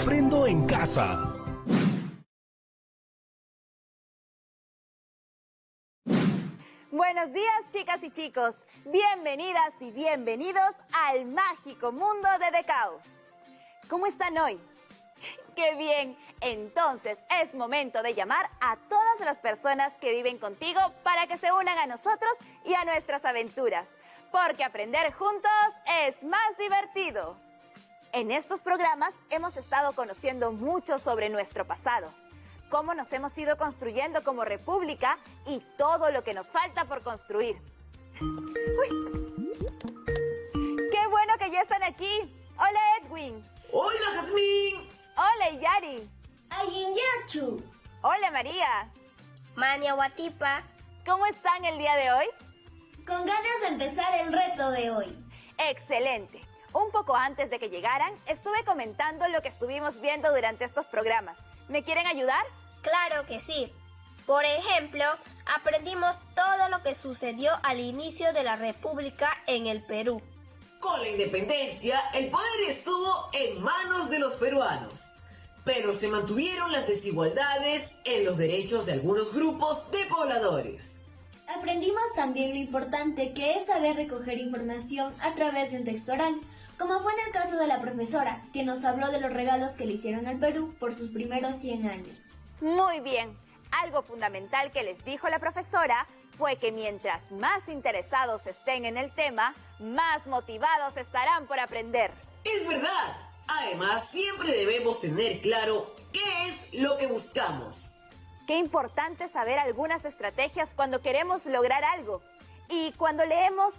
Aprendo en casa. Buenos días, chicas y chicos. Bienvenidas y bienvenidos al mágico mundo de Decau. ¿Cómo están hoy? ¡Qué bien! Entonces es momento de llamar a todas las personas que viven contigo para que se unan a nosotros y a nuestras aventuras, porque aprender juntos es más divertido. En estos programas hemos estado conociendo mucho sobre nuestro pasado, cómo nos hemos ido construyendo como república y todo lo que nos falta por construir. ¡Uy! ¡Qué bueno que ya están aquí! ¡Hola, Edwin! ¡Hola, Jazmín! ¡Hola, Yari! Ayinyachu. ¡Hola, María! Maniawatipa. ¿Cómo están el día de hoy? Con ganas de empezar el reto de hoy. ¡Excelente! Un poco antes de que llegaran, estuve comentando lo que estuvimos viendo durante estos programas. ¿Me quieren ayudar? Claro que sí. Por ejemplo, aprendimos todo lo que sucedió al inicio de la República en el Perú. Con la independencia, el poder estuvo en manos de los peruanos, pero se mantuvieron las desigualdades en los derechos de algunos grupos de pobladores. Aprendimos también lo importante que es saber recoger información a través de un texto oral, como fue en el caso de la profesora, que nos habló de los regalos que le hicieron al Perú por sus primeros 100 años. Muy bien. Algo fundamental que les dijo la profesora fue que mientras más interesados estén en el tema, más motivados estarán por aprender. Es verdad. Además, siempre debemos tener claro qué es lo que buscamos. Qué importante saber algunas estrategias cuando queremos lograr algo. Y cuando leemos,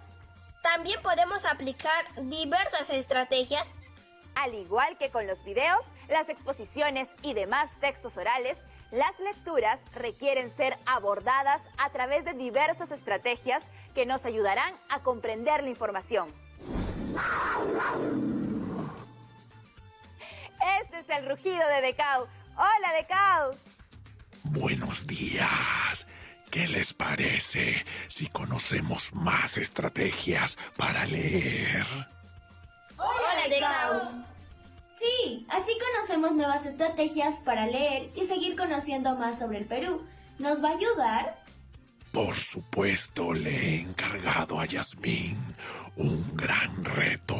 También podemos aplicar diversas estrategias. al igual que con los videos, las exposiciones y demás textos orales, las lecturas requieren ser abordadas a través de diversas estrategias que nos ayudarán a comprender la información. Este es el rugido de Decau. ¡Hola, Decau! Buenos días. ¿Qué les parece si conocemos más estrategias para leer? ¡Hola, Decau! Sí, así conocemos nuevas estrategias para leer y seguir conociendo más sobre el Perú. ¿Nos va a ayudar? Por supuesto, le he encargado a Yasmín un gran reto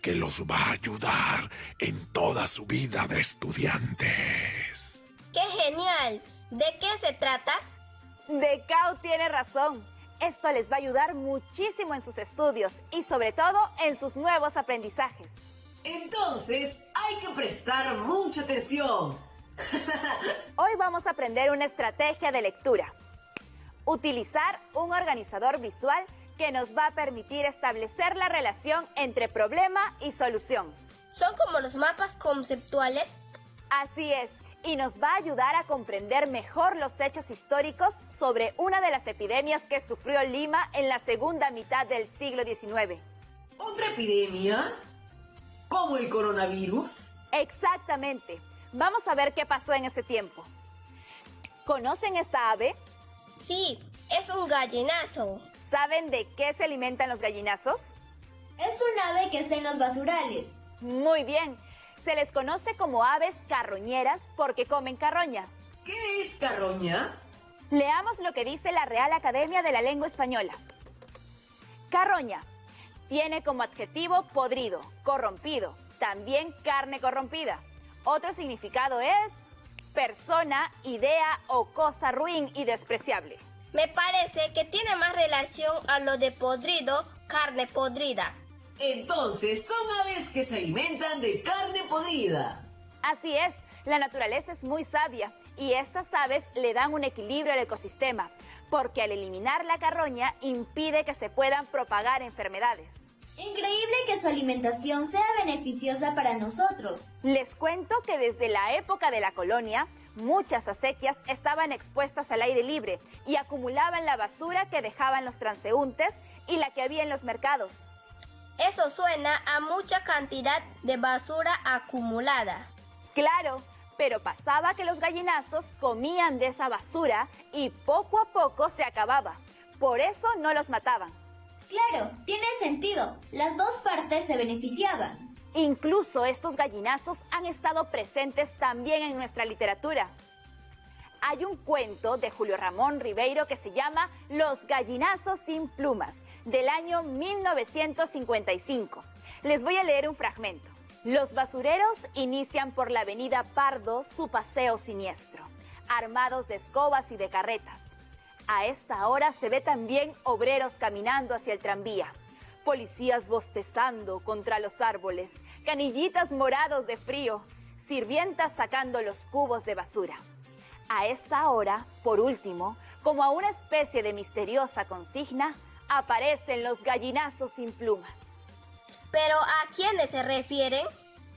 que los va a ayudar en toda su vida de estudiantes. ¡Qué genial! ¿De qué se trata? Decau tiene razón. Esto les va a ayudar muchísimo en sus estudios y sobre todo en sus nuevos aprendizajes. Entonces, hay que prestar mucha atención. Hoy vamos a aprender una estrategia de lectura. Utilizar un organizador visual que nos va a permitir establecer la relación entre problema y solución. ¿Son como los mapas conceptuales? Así es, y nos va a ayudar a comprender mejor los hechos históricos sobre una de las epidemias que sufrió Lima en la segunda mitad del siglo XIX. ¿Otra epidemia? ¿Como el coronavirus? Exactamente. Vamos a ver qué pasó en ese tiempo. ¿Conocen esta ave? Sí, es un gallinazo. ¿Saben de qué se alimentan los gallinazos? Es un ave que está en los basurales. Muy bien. Se les conoce como aves carroñeras porque comen carroña. ¿Qué es carroña? Leamos lo que dice la Real Academia de la Lengua Española. Carroña tiene como adjetivo podrido, corrompido, también carne corrompida. Otro significado es persona, idea o cosa ruin y despreciable. Me parece que tiene más relación a lo de podrido, carne podrida. Entonces, son aves que se alimentan de carne podrida. Así es, la naturaleza es muy sabia y estas aves le dan un equilibrio al ecosistema, porque al eliminar la carroña impide que se puedan propagar enfermedades. Increíble que su alimentación sea beneficiosa para nosotros. Les cuento que desde la época de la colonia, muchas acequias estaban expuestas al aire libre y acumulaban la basura que dejaban los transeúntes y la que había en los mercados. Eso suena a mucha cantidad de basura acumulada. Claro, pero pasaba que los gallinazos comían de esa basura y poco a poco se acababa. Por eso no los mataban. Claro, tiene sentido. Las dos partes se beneficiaban. Incluso estos gallinazos han estado presentes también en nuestra literatura. Hay un cuento de Julio Ramón Ribeiro que se llama Los gallinazos sin plumas, del año 1955. Les voy a leer un fragmento. Los basureros inician por la avenida Pardo su paseo siniestro, armados de escobas y de carretas. A esta hora se ve también obreros caminando hacia el tranvía, policías bostezando contra los árboles, canillitas morados de frío, sirvientas sacando los cubos de basura. A esta hora, por último, como a una especie de misteriosa consigna, aparecen los gallinazos sin plumas. ¿Pero a quiénes se refieren?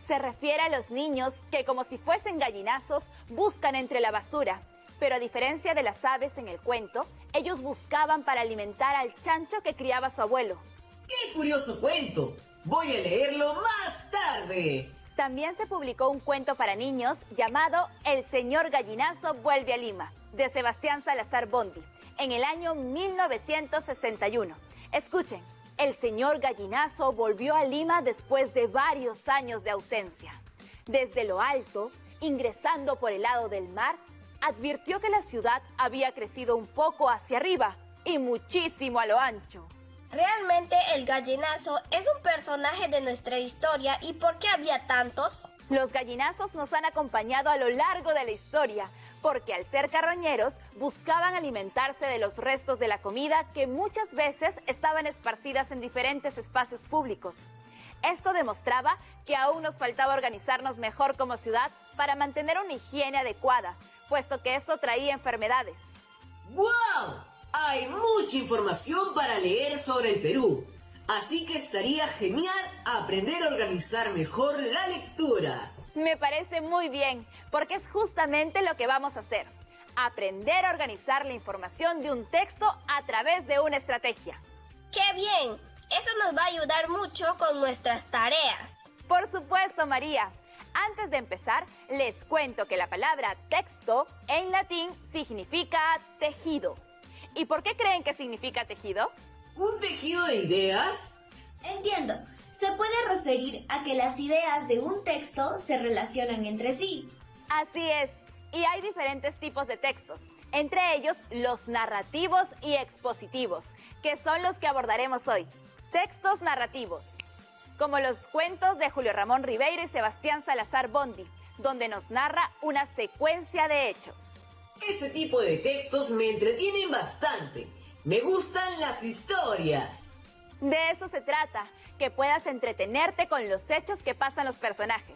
Se refiere a los niños que, como si fuesen gallinazos, buscan entre la basura. Pero a diferencia de las aves en el cuento, ellos buscaban para alimentar al chancho que criaba su abuelo. ¡Qué curioso cuento! Voy a leerlo más tarde. También se publicó un cuento para niños llamado El señor gallinazo vuelve a Lima, de Sebastián Salazar Bondy, en el año 1961. Escuchen. El señor gallinazo volvió a Lima después de varios años de ausencia. Desde lo alto, ingresando por el lado del mar, advirtió que la ciudad había crecido un poco hacia arriba y muchísimo a lo ancho. Realmente el gallinazo es un personaje de nuestra historia. ¿Y por qué había tantos? Los gallinazos nos han acompañado a lo largo de la historia, porque al ser carroñeros buscaban alimentarse de los restos de la comida que muchas veces estaban esparcidas en diferentes espacios públicos. Esto demostraba que aún nos faltaba organizarnos mejor como ciudad para mantener una higiene adecuada, puesto que esto traía enfermedades. ¡Wow! Hay mucha información para leer sobre el Perú, así que estaría genial aprender a organizar mejor la lectura. Me parece muy bien, porque es justamente lo que vamos a hacer. Aprender a organizar la información de un texto a través de una estrategia. ¡Qué bien! Eso nos va a ayudar mucho con nuestras tareas. Por supuesto, María. Antes de empezar, les cuento que la palabra texto en latín significa tejido. ¿Y por qué creen que significa tejido? ¿Un tejido de ideas? Entiendo. Se puede referir a que las ideas de un texto se relacionan entre sí. Así es, y hay diferentes tipos de textos, entre ellos los narrativos y expositivos, que son los que abordaremos hoy. Textos narrativos, como los cuentos de Julio Ramón Ribeiro y Sebastián Salazar Bondy, donde nos narra una secuencia de hechos. Ese tipo de textos me entretienen bastante. Me gustan las historias. De eso se trata, que puedas entretenerte con los hechos que pasan los personajes.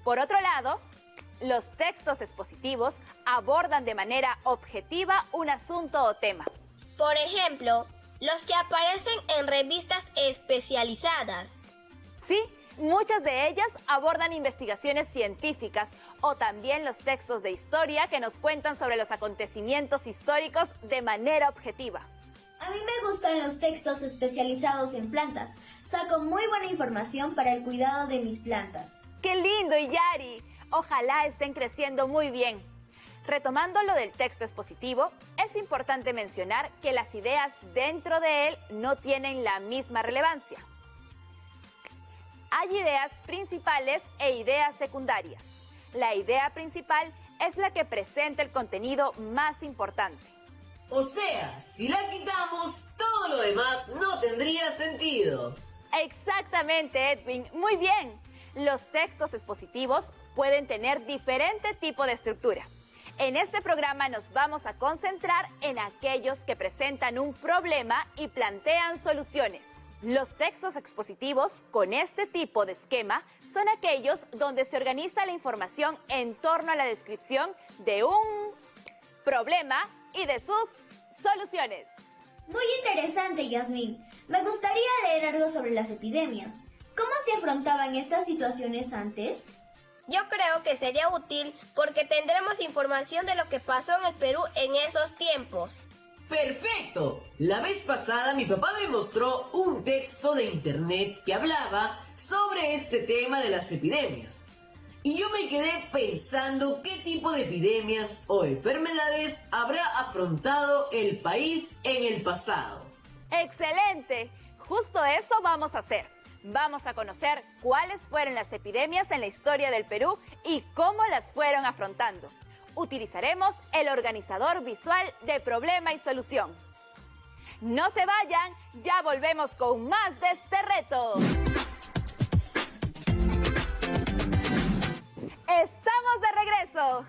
Por otro lado, los textos expositivos abordan de manera objetiva un asunto o tema. Por ejemplo, los que aparecen en revistas especializadas. Sí, muchas de ellas abordan investigaciones científicas o también los textos de historia que nos cuentan sobre los acontecimientos históricos de manera objetiva. A mí me gustan los textos especializados en plantas. Saco muy buena información para el cuidado de mis plantas. ¡Qué lindo, Iyari! Ojalá estén creciendo muy bien. Retomando lo del texto expositivo, es importante mencionar que las ideas dentro de él no tienen la misma relevancia. Hay ideas principales e ideas secundarias. La idea principal es la que presenta el contenido más importante. O sea, si la quitamos, todo lo demás no tendría sentido. Exactamente, Edwin. Muy bien. Los textos expositivos pueden tener diferente tipo de estructura. En este programa nos vamos a concentrar en aquellos que presentan un problema y plantean soluciones. Los textos expositivos con este tipo de esquema son aquellos donde se organiza la información en torno a la descripción de un problema y de sus soluciones. Muy interesante, Yasmín. Me gustaría leer algo sobre las epidemias. ¿Cómo se afrontaban estas situaciones antes? Yo creo que sería útil porque tendremos información de lo que pasó en el Perú en esos tiempos. ¡Perfecto! La vez pasada mi papá me mostró un texto de internet que hablaba sobre este tema de las epidemias. Y yo me quedé pensando qué tipo de epidemias o enfermedades habrá afrontado el país en el pasado. ¡Excelente! Justo eso vamos a hacer. vamos a conocer cuáles fueron las epidemias en la historia del Perú y cómo las fueron afrontando. Utilizaremos el organizador visual de problema y solución. No se vayan, ya volvemos con más de este reto. ¡Estamos de regreso!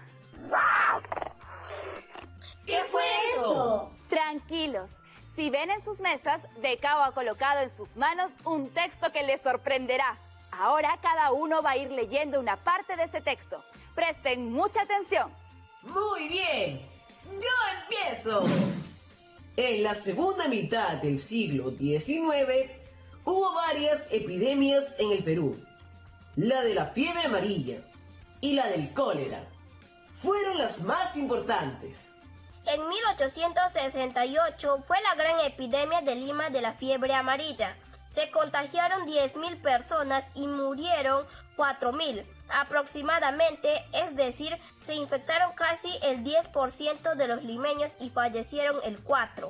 ¿Qué fue eso? Tranquilos, si ven en sus mesas, Decao ha colocado en sus manos un texto que les sorprenderá. Ahora cada uno va a ir leyendo una parte de ese texto. Presten mucha atención. Muy bien, yo empiezo. En la segunda mitad del siglo XIX hubo varias epidemias en el Perú. La de la fiebre amarilla y la del cólera fueron las más importantes. En 1868 fue la gran epidemia de Lima de la fiebre amarilla. Se contagiaron 10.000 personas y murieron 4.000 aproximadamente, es decir, se infectaron casi el 10% de los limeños y fallecieron el 4%.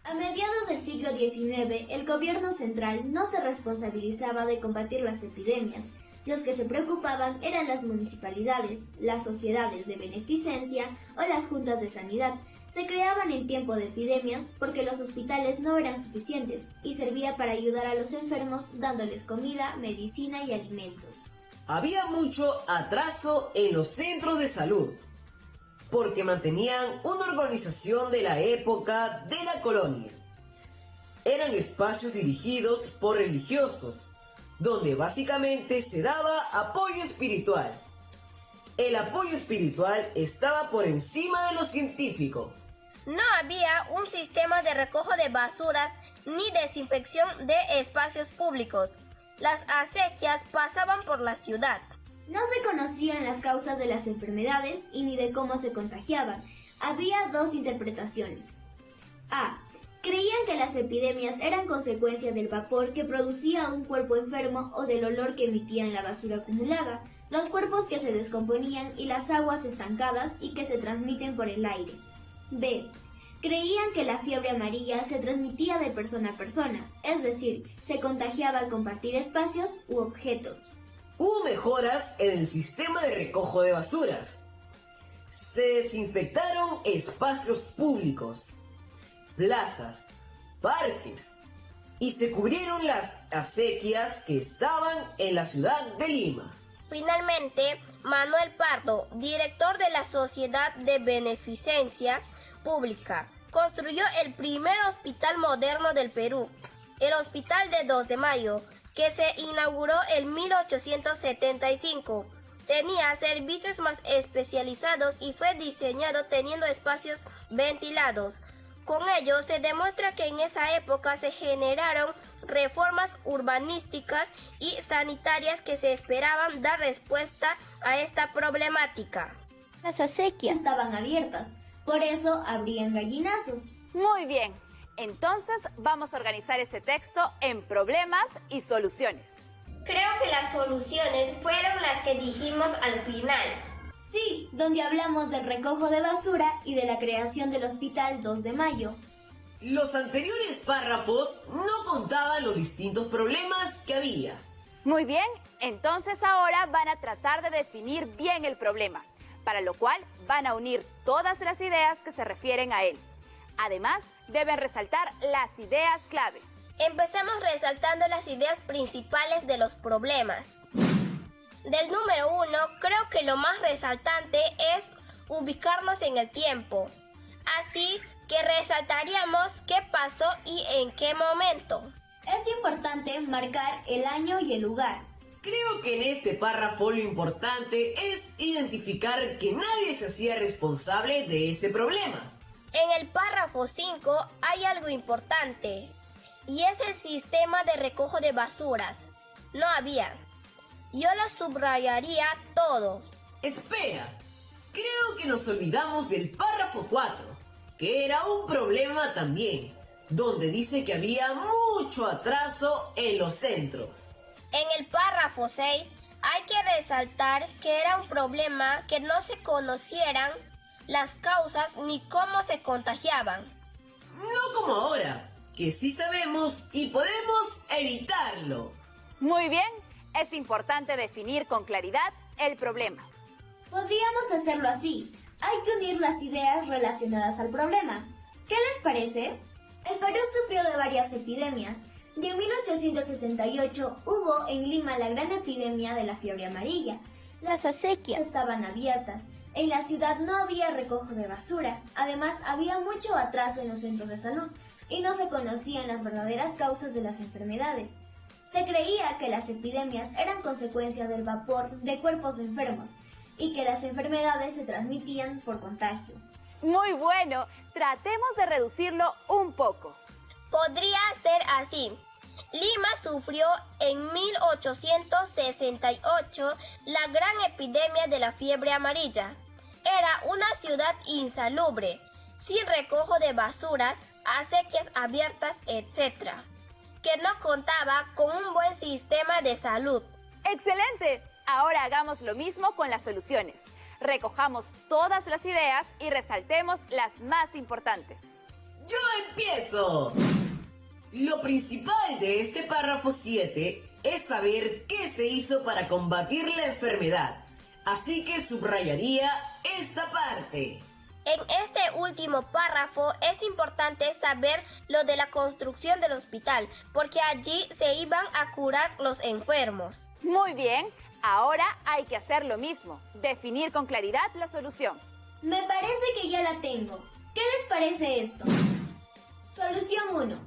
A mediados del siglo XIX, el gobierno central no se responsabilizaba de combatir las epidemias. Los que se preocupaban eran las municipalidades, las sociedades de beneficencia o las juntas de sanidad. Se creaban en tiempo de epidemias porque los hospitales no eran suficientes y servía para ayudar a los enfermos dándoles comida, medicina y alimentos. Había mucho atraso en los centros de salud, porque mantenían una organización de la época de la colonia. Eran espacios dirigidos por religiosos, donde básicamente se daba apoyo espiritual. El apoyo espiritual estaba por encima de lo científico. No había un sistema de recojo de basuras ni desinfección de espacios públicos. Las acequias pasaban por la ciudad. No se conocían las causas de las enfermedades y ni de cómo se contagiaban. Había dos interpretaciones. A. Creían que las epidemias eran consecuencia del vapor que producía un cuerpo enfermo o del olor que emitían la basura acumulada, los cuerpos que se descomponían y las aguas estancadas y que se transmiten por el aire. B. Creían que la fiebre amarilla se transmitía de persona a persona, es decir, se contagiaba al compartir espacios u objetos. Hubo mejoras en el sistema de recojo de basuras. Se desinfectaron espacios públicos, plazas, parques, y se cubrieron las acequias que estaban en la ciudad de Lima. Finalmente, Manuel Pardo, director de la Sociedad de Beneficencia Pública, construyó el primer hospital moderno del Perú, el Hospital de 2 de Mayo, que se inauguró en 1875. Tenía servicios más especializados y fue diseñado teniendo espacios ventilados. Con ello se demuestra que en esa época se generaron reformas urbanísticas y sanitarias que se esperaban dar respuesta a esta problemática. Las acequias estaban abiertas, por eso habrían gallinazos. Muy bien, entonces vamos a organizar ese texto en problemas y soluciones. Creo que las soluciones fueron las que dijimos al final. Sí, donde hablamos del recojo de basura y de la creación del Hospital 2 de Mayo. Los anteriores párrafos no contaban los distintos problemas que había. Muy bien, entonces ahora van a tratar de definir bien el problema, para lo cual van a unir todas las ideas que se refieren a él. Además, deben resaltar las ideas clave. Empecemos resaltando las ideas principales de los problemas. Del número 1, creo que lo más resaltante es ubicarnos en el tiempo. Así que resaltaríamos qué pasó y en qué momento. Es importante marcar el año y el lugar. Creo que en este párrafo lo importante es identificar que nadie se hacía responsable de ese problema. En el párrafo 5 hay algo importante, y es el sistema de recojo de basuras. No había. Yo lo subrayaría todo. Espera, creo que nos olvidamos del párrafo 4, que era un problema también, donde dice que había mucho atraso en los centros. En el párrafo 6 hay que resaltar que era un problema que no se conocieran las causas ni cómo se contagiaban. No como ahora, que sí sabemos y podemos evitarlo. Muy bien, es importante definir con claridad el problema. Podríamos hacerlo así. Hay que unir las ideas relacionadas al problema. ¿Qué les parece? El Perú sufrió de varias epidemias y en 1868 hubo en Lima la gran epidemia de la fiebre amarilla. Las acequias estaban abiertas. En la ciudad no había recojo de basura. Además, había mucho atraso en los centros de salud y no se conocían las verdaderas causas de las enfermedades. Se creía que las epidemias eran consecuencia del vapor de cuerpos enfermos y que las enfermedades se transmitían por contagio. Muy bueno, tratemos de reducirlo un poco. Podría ser así. Lima sufrió en 1868 la gran epidemia de la fiebre amarilla. Era una ciudad insalubre, sin recojo de basuras, acequias abiertas, etc., que no contaba con un buen sistema de salud. ¡Excelente! Ahora hagamos lo mismo con las soluciones. Recojamos todas las ideas y resaltemos las más importantes. ¡Yo empiezo! Lo principal de este párrafo 7 es saber qué se hizo para combatir la enfermedad. Así que subrayaría esta parte. En este último párrafo es importante saber lo de la construcción del hospital, porque allí se iban a curar los enfermos. Muy bien, ahora hay que hacer lo mismo, definir con claridad la solución. Me parece que ya la tengo. ¿Qué les parece esto? Solución 1.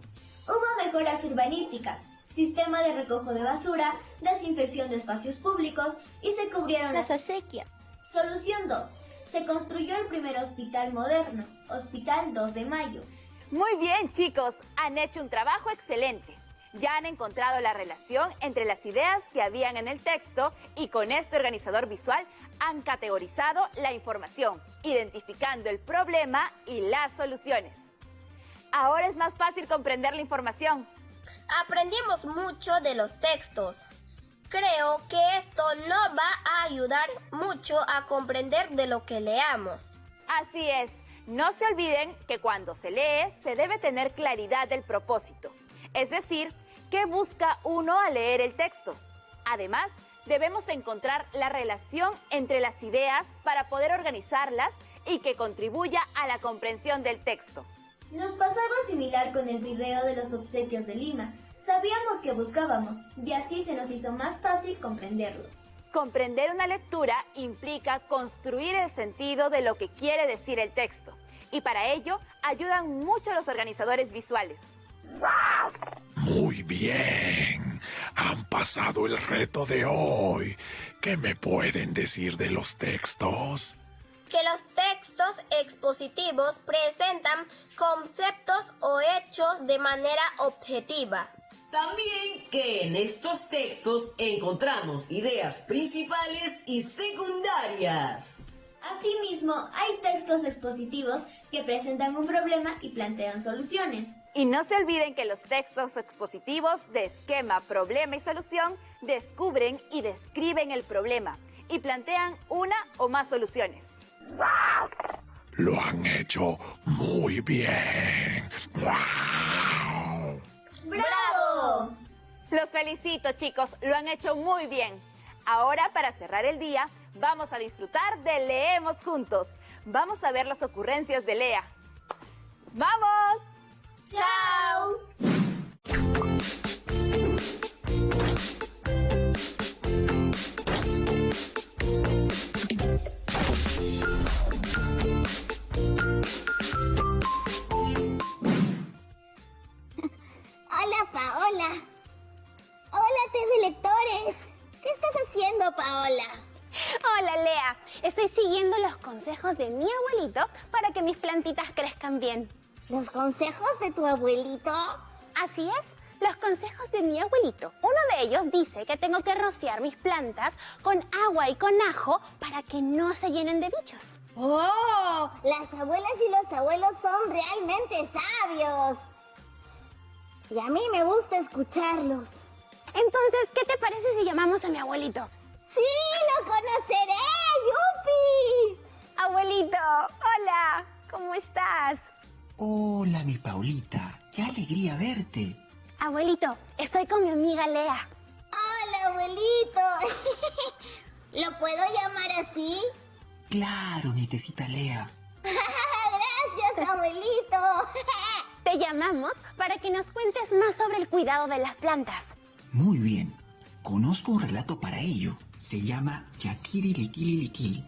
Hubo mejoras urbanísticas, sistema de recojo de basura, desinfección de espacios públicos y se cubrieron las acequias. Solución 2. Se construyó el primer hospital moderno, Hospital 2 de Mayo. Muy bien, chicos, han hecho un trabajo excelente. Ya han encontrado la relación entre las ideas que habían en el texto y con este organizador visual han categorizado la información, identificando el problema y las soluciones. Ahora es más fácil comprender la información. Aprendimos mucho de los textos. Creo que esto no va a ayudar mucho a comprender de lo que leamos. Así es, no se olviden que cuando se lee se debe tener claridad del propósito, es decir, qué busca uno al leer el texto. Además, debemos encontrar la relación entre las ideas para poder organizarlas y que contribuya a la comprensión del texto. Nos pasó algo similar con el video de los obsequios de Lima. Sabíamos que buscábamos y así se nos hizo más fácil comprenderlo. Comprender una lectura implica construir el sentido de lo que quiere decir el texto y para ello ayudan mucho los organizadores visuales. Muy bien, han pasado el reto de hoy. ¿Qué me pueden decir de los textos? Que los textos expositivos presentan conceptos o hechos de manera objetiva. También que en estos textos encontramos ideas principales y secundarias. Asimismo, hay textos expositivos que presentan un problema y plantean soluciones. Y no se olviden que los textos expositivos de esquema, problema y solución descubren y describen el problema y plantean una o más soluciones. Lo han hecho muy bien. ¡Wow! ¡Bravo! Los felicito, chicos, lo han hecho muy bien. Ahora, para cerrar el día, vamos a disfrutar de Leemos Juntos. Vamos a ver las ocurrencias de Lea. ¡Vamos! ¡Chao! Hola, Paola. Hola, telelectores. ¿Qué estás haciendo, Paola? Hola, Lea. Estoy siguiendo los consejos de mi abuelito para que mis plantitas crezcan bien. ¿Los consejos de tu abuelito? Así es, los consejos de mi abuelito. Uno de ellos dice que tengo que rociar mis plantas con agua y con ajo para que no se llenen de bichos. ¡Oh! Las abuelas y los abuelos son realmente sabios. Y a mí me gusta escucharlos. Entonces, ¿qué te parece si llamamos a mi abuelito? ¡Sí, lo conoceré! ¡Yupi! Abuelito, hola, ¿cómo estás? Hola, mi Paulita. ¡Qué alegría verte! Abuelito, estoy con mi amiga Lea. abuelito. ¿Lo puedo llamar así? Claro, nietecita Lea. Gracias, abuelito. Te llamamos para que nos cuentes más sobre el cuidado de las plantas. Muy bien. Conozco un relato para ello. Se llama Yakiri Likili Likili,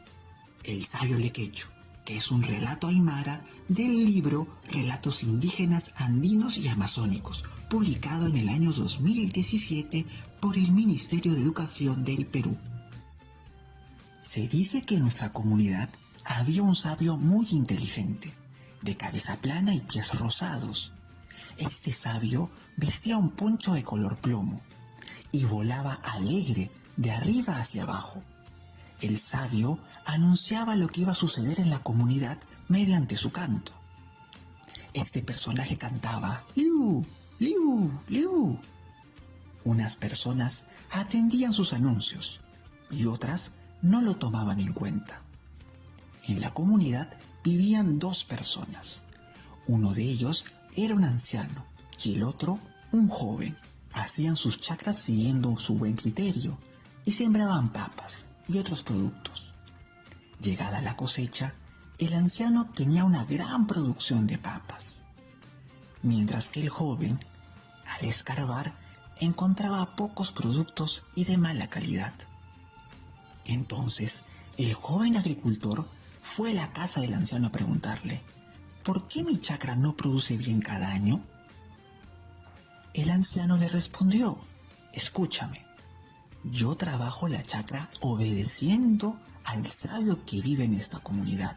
el sabio lequecho, que es un relato aymara del libro Relatos indígenas andinos y amazónicos, publicado en el año 2017 por el Ministerio de Educación del Perú. Se dice que en nuestra comunidad había un sabio muy inteligente, de cabeza plana y pies rosados. Este sabio vestía un poncho de color plomo y volaba alegre de arriba hacia abajo. El sabio anunciaba lo que iba a suceder en la comunidad mediante su canto. Este personaje cantaba "Liu, liu, liu". Unas personas atendían sus anuncios y otras no lo tomaban en cuenta. En la comunidad vivían dos personas. Uno de ellos era un anciano y el otro un joven. Hacían sus chacras siguiendo su buen criterio y sembraban papas y otros productos. Llegada la cosecha, el anciano tenía una gran producción de papas, mientras que el joven, al escarbar, encontraba pocos productos y de mala calidad. Entonces, el joven agricultor fue a la casa del anciano a preguntarle: ¿por qué mi chacra no produce bien cada año? El anciano le respondió: escúchame, yo trabajo la chacra obedeciendo al sabio que vive en esta comunidad.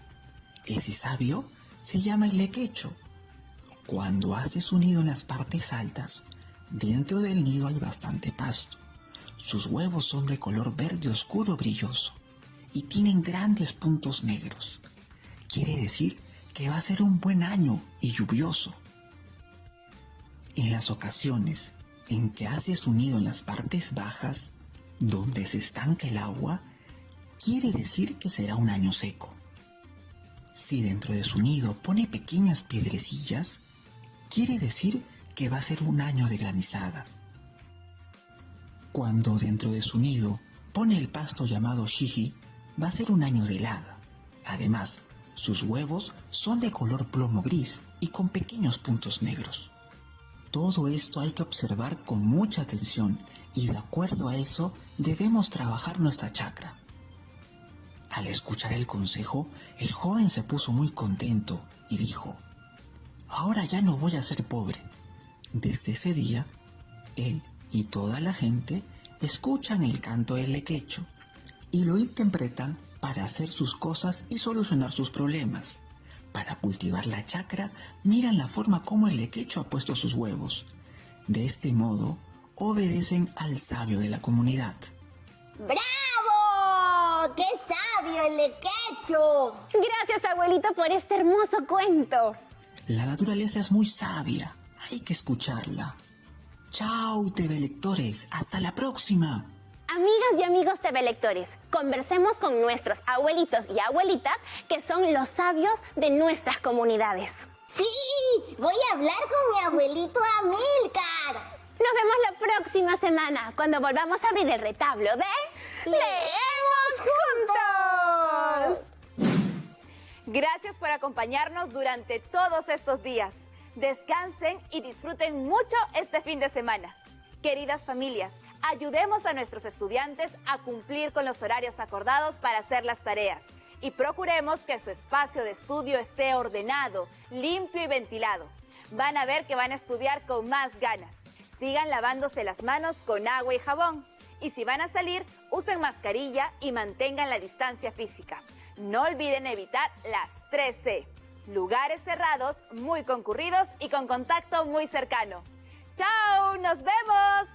Ese sabio se llama el lequecho. Cuando hace su nido en las partes altas, dentro del nido hay bastante pasto. Sus huevos son de color verde oscuro brilloso y tienen grandes puntos negros. Quiere decir que va a ser un buen año y lluvioso. En las ocasiones en que hace su nido en las partes bajas, donde se estanca el agua, quiere decir que será un año seco. Si dentro de su nido pone pequeñas piedrecillas, quiere decir que va a ser un año de granizada. Cuando dentro de su nido pone el pasto llamado shiji, va a ser un año de helada. Además, sus huevos son de color plomo gris y con pequeños puntos negros. Todo esto hay que observar con mucha atención y de acuerdo a eso debemos trabajar nuestra chacra. Al escuchar el consejo, el joven se puso muy contento y dijo: ahora ya no voy a ser pobre. Desde ese día, él y toda la gente escuchan el canto del lequecho y lo interpretan para hacer sus cosas y solucionar sus problemas. Para cultivar la chacra, miran la forma como el lequecho ha puesto sus huevos. De este modo, obedecen al sabio de la comunidad. ¡Bravo! ¡Qué sabio el lequecho! Gracias, abuelito, por este hermoso cuento. La naturaleza es muy sabia, hay que escucharla. Chao, TV lectores, hasta la próxima. Amigas y amigos TV lectores, conversemos con nuestros abuelitos y abuelitas que son los sabios de nuestras comunidades. Sí, voy a hablar con mi abuelito Amílcar. Nos vemos la próxima semana cuando volvamos a abrir el retablo de ¡Leemos juntos! Gracias por acompañarnos durante todos estos días. Descansen y disfruten mucho este fin de semana. Queridas familias, ayudemos a nuestros estudiantes a cumplir con los horarios acordados para hacer las tareas y procuremos que su espacio de estudio esté ordenado, limpio y ventilado. Van a ver que van a estudiar con más ganas. Sigan lavándose las manos con agua y jabón. Y si van a salir, usen mascarilla y mantengan la distancia física. No olviden evitar las 3C. Lugares cerrados, muy concurridos y con contacto muy cercano. ¡Chao! ¡Nos vemos!